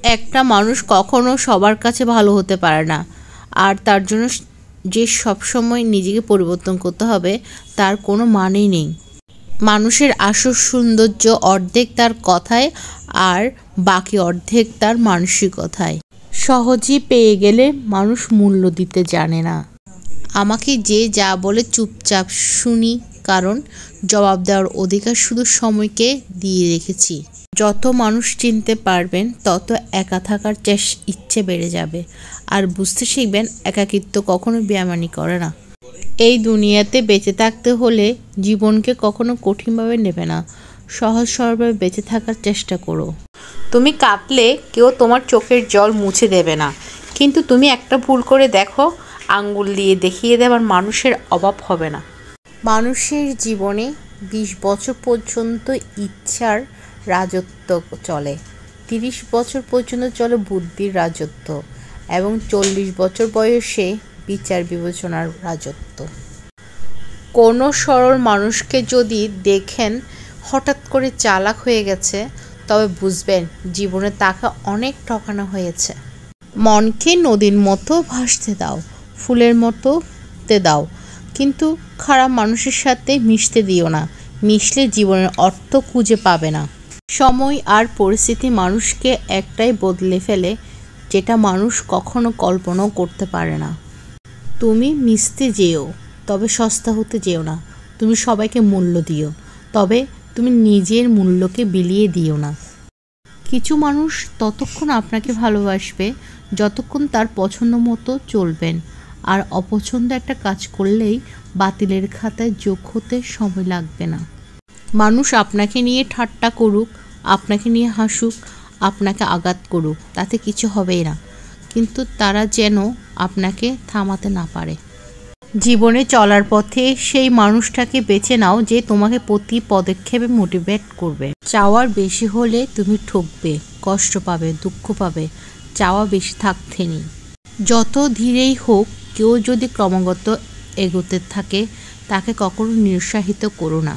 একটা মানুষ কখনো সবার কাছে ভালো হতে পারে না, আর তার জন্য যে সবসময় নিজেকে পরিবর্তন করতে হবে তার কোনো মানেই নেই। মানুষের আসল সৌন্দর্য অর্ধেক তার কথায় আর বাকি অর্ধেক তার মানসিকতায়। সহজেই পেয়ে গেলে মানুষ মূল্য দিতে জানে না। আমাকে যে যা বলে চুপচাপ শুনি, কারণ জবাব দেওয়ার অধিকার শুধু সময়কে দিয়ে রেখেছি। যত মানুষ চিনতে পারবেন তত একা থাকার ইচ্ছে বেড়ে যাবে, আর বুঝতে শিখবেন একাকিত্ব কখনো বেইমানি করে না। এই দুনিয়াতে বেঁচে থাকতে হলে জীবনকে কখনো কঠিনভাবে নেবে না, সহজ সরলভাবে বেঁচে থাকার চেষ্টা করো। তুমি কাঁদলে কেউ তোমার চোখের জল মুছে দেবে না, কিন্তু তুমি একটা ভুল করে দেখো, আঙ্গুল দিয়ে দেখিয়ে দেবার মানুষের অভাব হবে না। মানুষের জীবনে 20 বছর পর্যন্ত ইচ্ছার রাজত্ব চলে, 30 বছর পর্যন্ত চলে বুদ্ধির রাজত্ব, এবং 40 বছর বয়সে বিচার বিবেচনার রাজত্ব। কোনো সরল মানুষকে যদি দেখেন হঠাৎ করে চালাক হয়ে গেছে, তবে বুঝবেন জীবনে তাকে অনেক ঠকানো হয়েছে। মনকে নদীর মতো ভাসতে দাও, ফুলের মতো দাও, কিন্তু খারাপ মানুষের সাথে মিশতে দিও না, মিশলে জীবনের অর্থ খুঁজে পাবে না। সময় আর পরিস্থিতি মানুষকে একটাই বদলে ফেলে, যেটা মানুষ কখনো কল্পনাও করতে পারে না। তুমি মিশতে যেও, তবে সস্তা হতে যেও না। তুমি সবাইকে মূল্য দিও, তবে তুমি নিজের মূল্যকে বিলিয়ে দিও না। কিছু মানুষ ততক্ষণ আপনাকে ভালোবাসবে যতক্ষণ তার পছন্দ মতো চলবেন, আর অপছন্দ একটা কাজ করলেই বাতিলের খাতায় যোগ হতে সময় লাগবে না। মানুষ আপনাকে নিয়ে ঠাট্টা করুক, আপনাকে নিয়ে হাসুক, আপনাকে আঘাত করুক, তাতে কিছু হবেই না, কিন্তু তারা যেন আপনাকে থামাতে না পারে। জীবনে চলার পথে সেই মানুষটাকে বেছে নাও যে তোমাকে প্রতি পদক্ষেপে মোটিভেট করবে। চাওয়ার বেশি হলে তুমি ঠকবে, কষ্ট পাবে, দুঃখ পাবে। চাওয়া বেশি থাকতে নেই। যত ধীরেই হোক, কেউ যদি ক্রমাগত এগোতে থাকে তাকে কখনো নিরুৎসাহিত করো না।